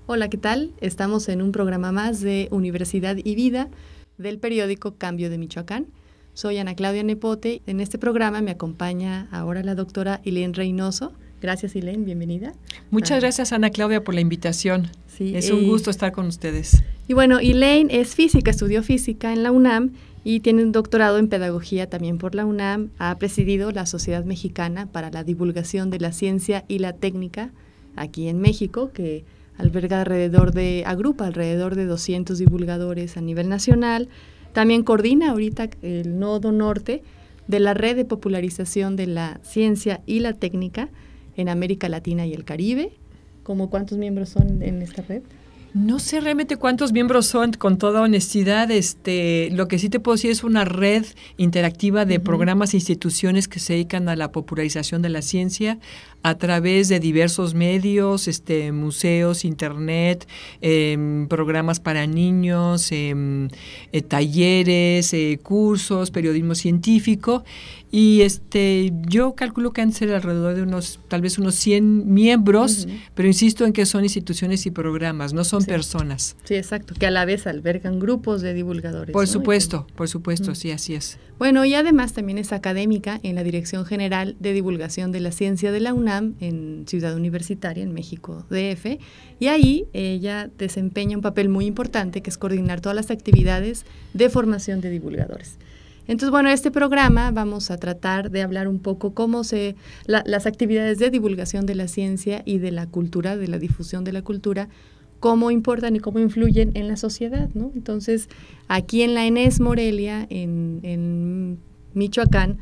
Hola, ¿qué tal? Estamos en un programa más de Universidad y Vida del periódico Cambio de Michoacán. Soy Ana Claudia Nepote. En este programa me acompaña ahora la doctora Elaine Reynoso. Gracias, Elaine, bienvenida. Muchas gracias, Ana Claudia, por la invitación. Sí, es un gusto estar con ustedes. Y bueno, Elaine es física, estudió física en la UNAM y tiene un doctorado en pedagogía también por la UNAM. Ha presidido la Sociedad Mexicana para la Divulgación de la Ciencia y la Técnica aquí en México, que agrupa alrededor de 200 divulgadores a nivel nacional. También coordina ahorita el Nodo Norte de la Red de Popularización de la Ciencia y la Técnica en América Latina y el Caribe. ¿Cómo cuántos miembros son en esta red? No sé realmente cuántos miembros son, con toda honestidad. Lo que sí te puedo decir es una red interactiva de programas e instituciones que se dedican a la popularización de la ciencia a través de diversos medios, museos, internet, programas para niños, talleres, cursos, periodismo científico. Y yo calculo que han de ser alrededor de tal vez unos 100 miembros, pero insisto en que son instituciones y programas, no son personas. Sí, exacto, que a la vez albergan grupos de divulgadores. Por supuesto, sí, así es. Bueno, y además también es académica en la Dirección General de Divulgación de la Ciencia de la UNAM en Ciudad Universitaria, en México, DF, y ahí ella desempeña un papel muy importante, que es coordinar todas las actividades de formación de divulgadores. Entonces, bueno, este programa vamos a tratar de hablar un poco las actividades de divulgación de la ciencia y de la cultura, de la difusión de la cultura, cómo importan y cómo influyen en la sociedad, ¿no? Entonces, aquí en la ENES Morelia, en Michoacán,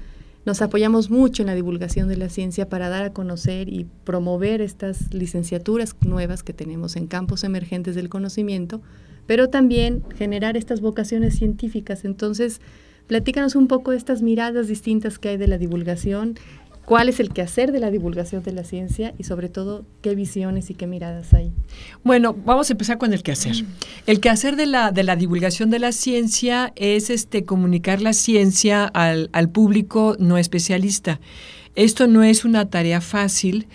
nos apoyamos mucho en la divulgación de la ciencia para dar a conocer y promover estas licenciaturas nuevas que tenemos en campos emergentes del conocimiento, pero también generar estas vocaciones científicas. Entonces, platícanos un poco de estas miradas distintas que hay de la divulgación, cuál es el quehacer de la divulgación de la ciencia y sobre todo qué visiones y qué miradas hay. Bueno, vamos a empezar con el quehacer. El quehacer de la divulgación de la ciencia es comunicar la ciencia al público no especialista. Esto no es una tarea fácil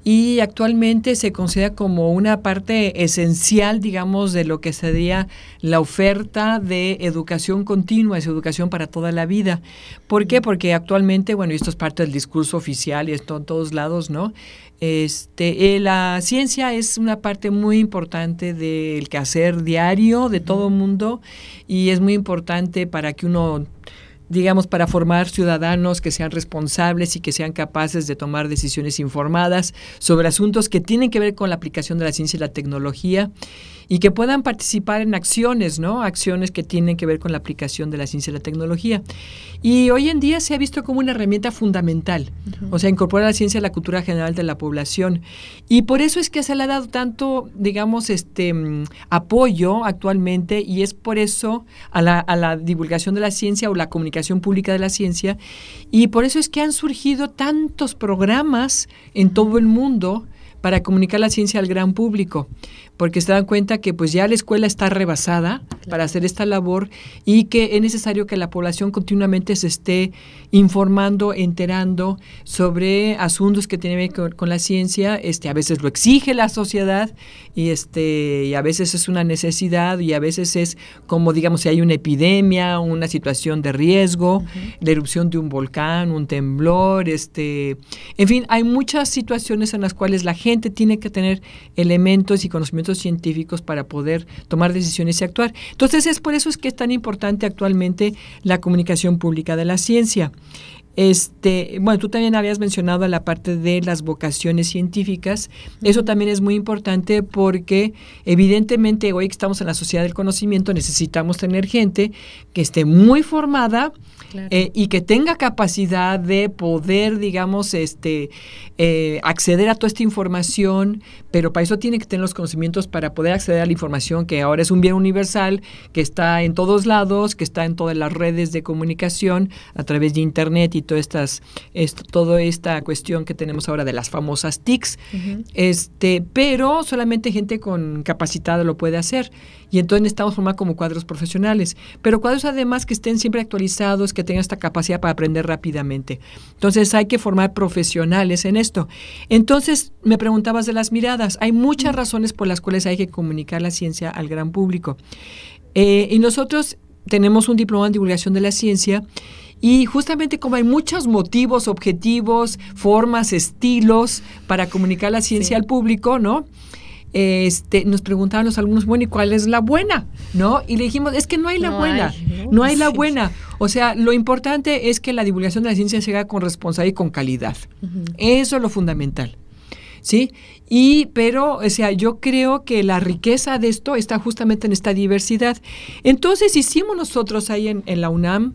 y actualmente se considera como una parte esencial, digamos, de lo que sería la oferta de educación continua, es educación para toda la vida. ¿Por qué? Porque actualmente, bueno, y esto es parte del discurso oficial y esto en todos lados, ¿no? La ciencia es una parte muy importante del quehacer diario de todo el mundo y es muy importante para que uno, digamos, para formar ciudadanos que sean responsables y que sean capaces de tomar decisiones informadas sobre asuntos que tienen que ver con la aplicación de la ciencia y la tecnología y que puedan participar en acciones, ¿no? Acciones que tienen que ver con la aplicación de la ciencia y la tecnología. Y hoy en día se ha visto como una herramienta fundamental, o sea, incorporar la ciencia a la cultura general de la población. Y por eso es que se le ha dado tanto, digamos, apoyo actualmente, y es por eso a la divulgación de la ciencia o la comunicación pública de la ciencia, y por eso es que han surgido tantos programas en todo el mundo para comunicar la ciencia al gran público, porque se dan cuenta que pues ya la escuela está rebasada para hacer esta labor y que es necesario que la población continuamente se esté informando, enterando sobre asuntos que tienen que ver con la ciencia. A veces lo exige la sociedad y a veces es una necesidad y a veces es como, digamos, si hay una epidemia, una situación de riesgo, la erupción de un volcán, un temblor, en fin, hay muchas situaciones en las cuales la gente tiene que tener elementos y conocimientos científicos para poder tomar decisiones y actuar. Entonces, por eso es que es tan importante actualmente la comunicación pública de la ciencia. Bueno, tú también habías mencionado la parte de las vocaciones científicas. Eso también es muy importante porque evidentemente hoy que estamos en la sociedad del conocimiento necesitamos tener gente que esté muy formada, claro, y que tenga capacidad de poder, digamos, acceder a toda esta información, pero para eso tiene que tener los conocimientos para poder acceder a la información que ahora es un bien universal, que está en todos lados, que está en todas las redes de comunicación a través de internet y toda esta cuestión que tenemos ahora de las famosas TICs, pero solamente gente capacitada lo puede hacer. Y entonces necesitamos formar como cuadros profesionales, pero cuadros además que estén siempre actualizados, que tengan esta capacidad para aprender rápidamente. Entonces hay que formar profesionales en esto. Entonces me preguntabas de las miradas. Hay muchas razones por las cuales hay que comunicar la ciencia al gran público. Y nosotros tenemos un diploma en divulgación de la ciencia. Y justamente como hay muchos motivos, objetivos, formas, estilos para comunicar la ciencia al público, ¿no? Nos preguntaban los alumnos, bueno, ¿y cuál es la buena? ¿No? Y le dijimos, es que no hay la buena, no hay la buena. O sea, lo importante es que la divulgación de la ciencia se haga con responsabilidad y con calidad. Eso es lo fundamental. ¿Sí? Pero, o sea, yo creo que la riqueza de esto está justamente en esta diversidad. Entonces, hicimos nosotros ahí en la UNAM,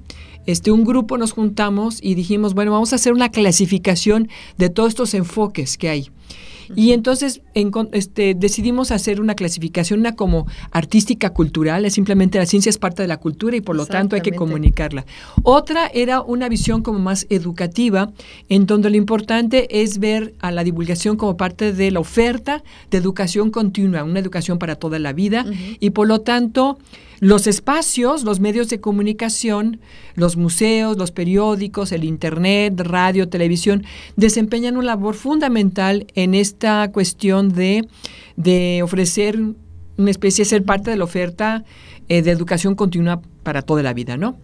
un grupo nos juntamos y dijimos, bueno, vamos a hacer una clasificación de todos estos enfoques que hay. Y entonces decidimos hacer una clasificación, una como artística cultural, es simplemente la ciencia es parte de la cultura y por lo tanto hay que comunicarla. Otra era una visión como más educativa, en donde lo importante es ver a la divulgación como parte de la oferta de educación continua, una educación para toda la vida y por lo tanto los espacios, los medios de comunicación, los museos, los periódicos, el internet, radio, televisión, desempeñan una labor fundamental en esta cuestión de ofrecer una especie de ser parte de la oferta de educación continua para toda la vida, ¿no?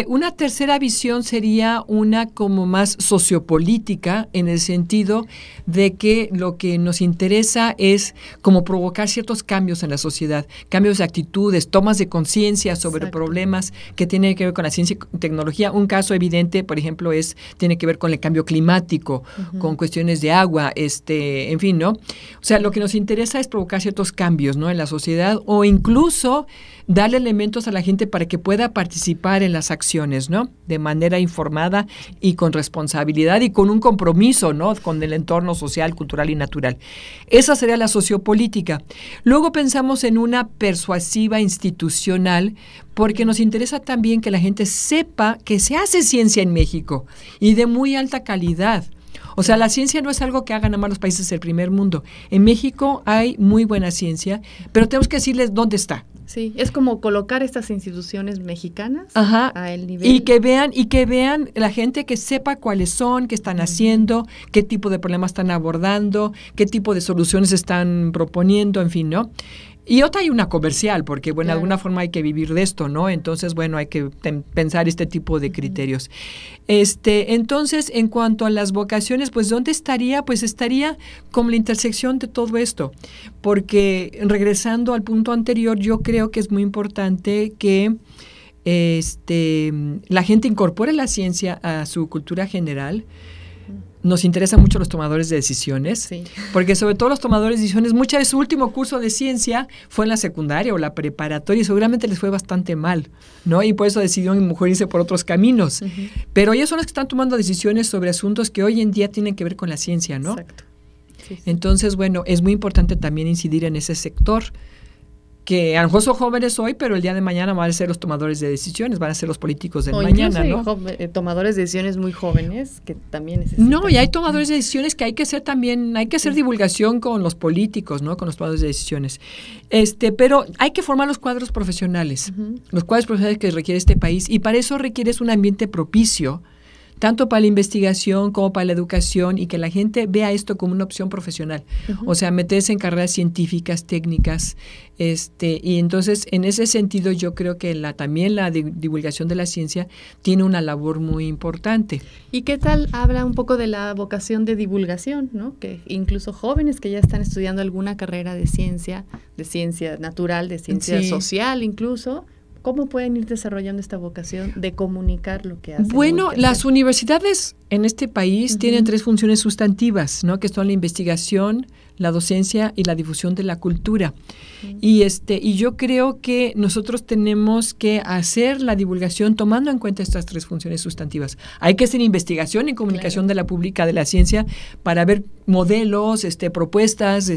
Una tercera visión sería una como más sociopolítica, en el sentido de que lo que nos interesa es como provocar ciertos cambios en la sociedad, cambios de actitudes, tomas de conciencia sobre problemas que tienen que ver con la ciencia y tecnología. Un caso evidente, por ejemplo, tiene que ver con el cambio climático, con cuestiones de agua, en fin, ¿no? O sea, lo que nos interesa es provocar ciertos cambios, ¿no?, en la sociedad, o incluso darle elementos a la gente para que pueda participar en las acciones, ¿no?, de manera informada y con responsabilidad y con un compromiso, ¿no?, con el entorno social, cultural y natural. Esa sería la sociopolítica. Luego pensamos en una persuasiva institucional, porque nos interesa también que la gente sepa que se hace ciencia en México y de muy alta calidad. O sea, la ciencia no es algo que hagan nada más los países del primer mundo. En México hay muy buena ciencia, pero tenemos que decirles dónde está. Sí, es como colocar estas instituciones mexicanas a el nivel. Y que vean la gente, que sepa cuáles son, qué están haciendo, qué tipo de problemas están abordando, qué tipo de soluciones están proponiendo, en fin, ¿no? Y otra hay una comercial, porque, bueno, de alguna forma hay que vivir de esto, ¿no? Entonces, bueno, hay que pensar este tipo de criterios. Entonces, en cuanto a las vocaciones, pues, ¿dónde estaría? Pues estaría como la intersección de todo esto, porque regresando al punto anterior, yo creo que es muy importante que la gente incorpore la ciencia a su cultura general. Nos interesan mucho los tomadores de decisiones, porque sobre todo los tomadores de decisiones, muchas veces su último curso de ciencia fue en la secundaria o la preparatoria y seguramente les fue bastante mal, ¿no? Y por eso decidieron mejor irse por otros caminos. Pero ellos son los que están tomando decisiones sobre asuntos que hoy en día tienen que ver con la ciencia, ¿no? Exacto. Sí. Entonces, bueno, es muy importante también incidir en ese sector, que a lo mejor son jóvenes hoy, pero el día de mañana van a ser los tomadores de decisiones, van a ser los políticos del mañana, ¿no? Tomadores de decisiones muy jóvenes que también necesitan. No, y hay tomadores de decisiones que hay que hacer también, hay que hacer divulgación con los políticos, ¿no?, con los tomadores de decisiones. Pero hay que formar los cuadros profesionales, los cuadros profesionales que requiere este país, y para eso requieres un ambiente propicio, tanto para la investigación como para la educación, y que la gente vea esto como una opción profesional. O sea, meterse en carreras científicas, técnicas, y entonces en ese sentido yo creo que también la divulgación de la ciencia tiene una labor muy importante. ¿Y qué tal habla un poco de la vocación de divulgación, ¿no? Que incluso jóvenes que ya están estudiando alguna carrera de ciencia natural, de ciencia social incluso, ¿cómo pueden ir desarrollando esta vocación de comunicar lo que hacen? Bueno, las universidades en este país tienen 3 funciones sustantivas, ¿no?, que son la investigación, la docencia y la difusión de la cultura. Y yo creo que nosotros tenemos que hacer la divulgación tomando en cuenta estas 3 funciones sustantivas. Hay que hacer investigación y comunicación de la pública de la ciencia para ver modelos, propuestas,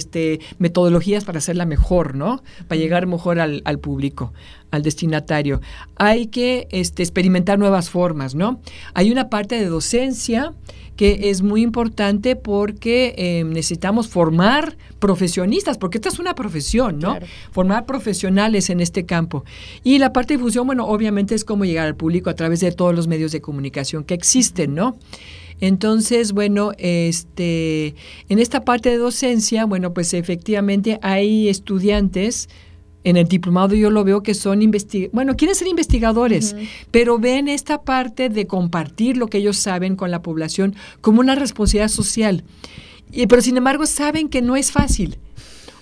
metodologías para hacerla mejor, ¿no?, para llegar mejor al público. al destinatario. Hay que experimentar nuevas formas, ¿no? Hay una parte de docencia que es muy importante porque necesitamos formar profesionistas, porque esta es una profesión, ¿no? Claro. Formar profesionales en este campo. Y la parte de difusión, bueno, obviamente es cómo llegar al público a través de todos los medios de comunicación que existen, ¿no? Entonces, bueno, en esta parte de docencia, bueno, pues efectivamente hay estudiantes. En el diplomado yo lo veo que son quieren ser investigadores, pero ven esta parte de compartir lo que ellos saben con la población como una responsabilidad social. Pero sin embargo saben que no es fácil.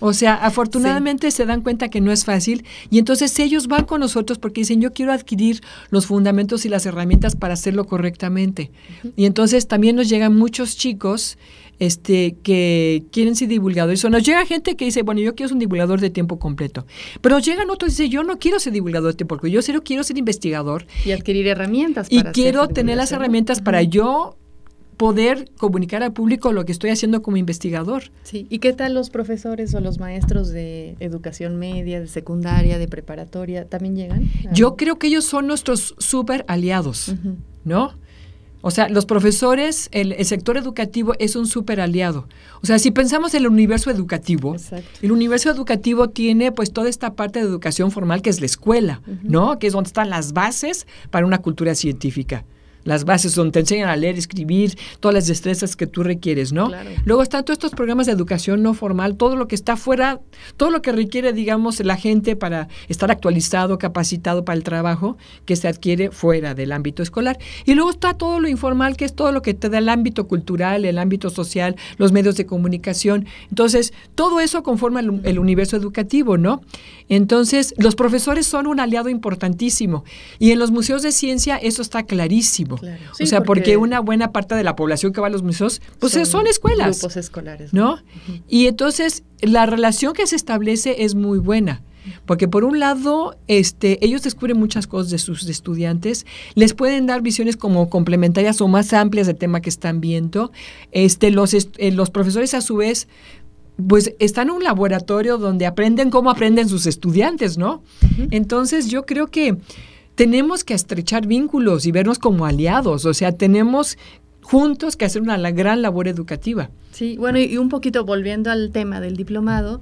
O sea, afortunadamente se dan cuenta que no es fácil y entonces ellos van con nosotros porque dicen, yo quiero adquirir los fundamentos y las herramientas para hacerlo correctamente. Y entonces también nos llegan muchos chicos que quieren ser divulgadores. O nos llega gente que dice, bueno, yo quiero ser un divulgador de tiempo completo. Pero llegan otros y dicen, yo no quiero ser divulgador de tiempo completo, yo quiero ser investigador. Y adquirir herramientas. Y quiero tener las herramientas para yo poder comunicar al público lo que estoy haciendo como investigador. Sí. ¿Y qué tal los profesores o los maestros de educación media, de secundaria, de preparatoria? ¿También llegan? Yo creo que ellos son nuestros súper aliados, ¿no? O sea, los profesores, el sector educativo es un súper aliado. O sea, si pensamos en el universo educativo, el universo educativo tiene pues toda esta parte de educación formal que es la escuela, ¿no? Que es donde están las bases para una cultura científica. Las bases donde te enseñan a leer, escribir, todas las destrezas que tú requieres, ¿no? Claro. Luego están todos estos programas de educación no formal, todo lo que está fuera, todo lo que requiere, digamos, la gente para estar actualizado, capacitado para el trabajo, que se adquiere fuera del ámbito escolar. Y luego está todo lo informal, que es todo lo que te da el ámbito cultural, el ámbito social, los medios de comunicación. Entonces, todo eso conforma el universo educativo, ¿no? Entonces, los profesores son un aliado importantísimo. Y en los museos de ciencia eso está clarísimo. Claro. Sí, o sea, porque una buena parte de la población que va a los museos, pues son escuelas. Grupos escolares. ¿No? Y entonces, la relación que se establece es muy buena. Porque por un lado, ellos descubren muchas cosas de sus estudiantes, les pueden dar visiones como complementarias o más amplias del tema que están viendo. Los profesores a su vez pues están en un laboratorio donde aprenden cómo aprenden sus estudiantes, ¿no? Entonces yo creo que tenemos que estrechar vínculos y vernos como aliados, o sea, tenemos juntos que hacer una gran labor educativa. Sí, bueno, y un poquito volviendo al tema del diplomado,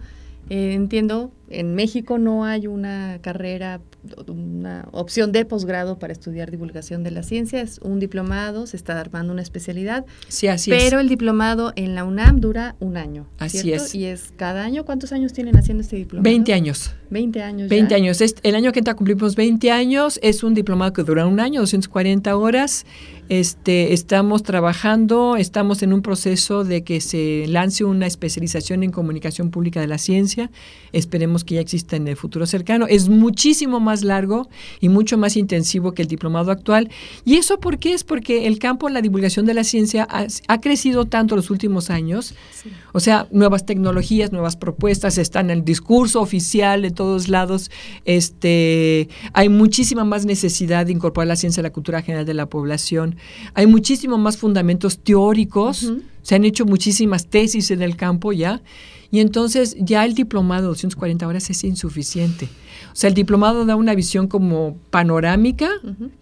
entiendo, en México no hay una carrera, una opción de posgrado para estudiar divulgación de la ciencia, es un diplomado, se está armando una especialidad. Sí, así es. Pero el diplomado en la UNAM dura un año, así ¿cierto? Es. Y es cada año, ¿cuántos años tienen haciendo este diplomado? 20 años. 20 años 20 años. El año que entra cumplimos 20 años, es un diplomado que dura un año, 240 horas. Estamos trabajando, estamos en un proceso de que se lance una especialización en comunicación pública de la ciencia. Esperemos que ya exista en el futuro cercano. Es muchísimo más largo y mucho más intensivo que el diplomado actual. ¿Y eso por qué? Es porque el campo de la divulgación de la ciencia ha crecido tanto los últimos años. Sí. O sea, nuevas tecnologías, nuevas propuestas, están en el discurso oficial de todos lados. Hay muchísima más necesidad de incorporar la ciencia a la cultura general de la población. Hay muchísimo más fundamentos teóricos, se han hecho muchísimas tesis en el campo ya, y entonces ya el diplomado de 240 horas es insuficiente. O sea, el diplomado da una visión como panorámica,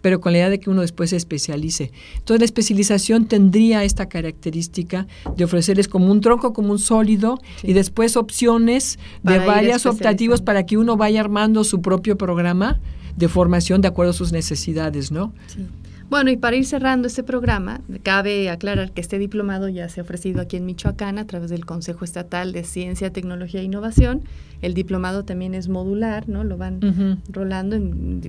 pero con la idea de que uno después se especialice. Entonces la especialización tendría esta característica de ofrecerles como un tronco, como un sólido, y después opciones de varias optativos para que uno vaya armando su propio programa de formación de acuerdo a sus necesidades, ¿no? Sí. Bueno, y para ir cerrando este programa, cabe aclarar que este diplomado ya se ha ofrecido aquí en Michoacán a través del Consejo Estatal de Ciencia, Tecnología e Innovación. El diplomado también es modular, ¿no? Lo van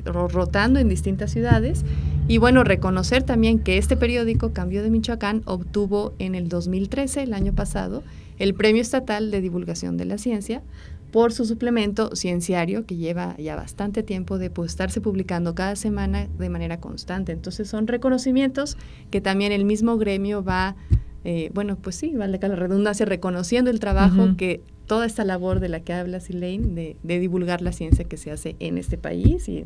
rotando en distintas ciudades. Y bueno, reconocer también que este periódico, Cambio de Michoacán, obtuvo en el 2013, el año pasado, el Premio Estatal de Divulgación de la Ciencia por su suplemento cienciario, que lleva ya bastante tiempo de estarse publicando cada semana de manera constante. Entonces son reconocimientos que también el mismo gremio va, pues sí, vale la redundancia, reconociendo el trabajo que toda esta labor de la que hablas, Elaine, de divulgar la ciencia que se hace en este país y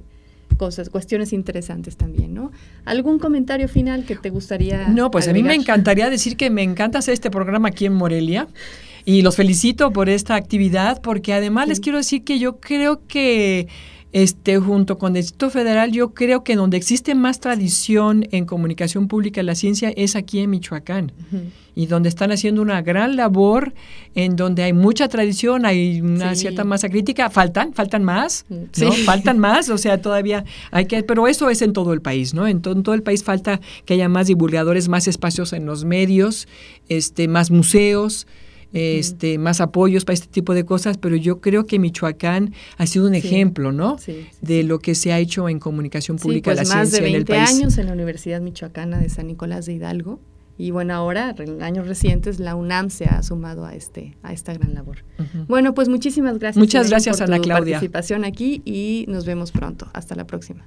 cuestiones interesantes también, ¿no? ¿Algún comentario final que te gustaría No, pues agregar? A mí me encantaría decir que me encanta hacer este programa aquí en Morelia. Y los felicito por esta actividad, porque además les quiero decir que yo creo que junto con el Distrito Federal, yo creo que donde existe más tradición en comunicación pública de la ciencia es aquí en Michoacán. Y donde están haciendo una gran labor, en donde hay mucha tradición, hay una cierta masa crítica. Faltan más, ¿no? Faltan más, o sea, todavía hay que, pero eso es en todo el país, ¿no? En todo el país falta que haya más divulgadores, más espacios en los medios, más museos, más apoyos para este tipo de cosas, pero yo creo que Michoacán ha sido un ejemplo, ¿no? De lo que se ha hecho en comunicación pública de la ciencia en el país. Más de 20 años en la Universidad Michoacana de San Nicolás de Hidalgo. Y bueno, ahora, en años recientes, la UNAM se ha sumado a esta gran labor. Bueno, pues muchísimas gracias. Muchas gracias, por Ana tu Claudia. participación aquí y nos vemos pronto. Hasta la próxima.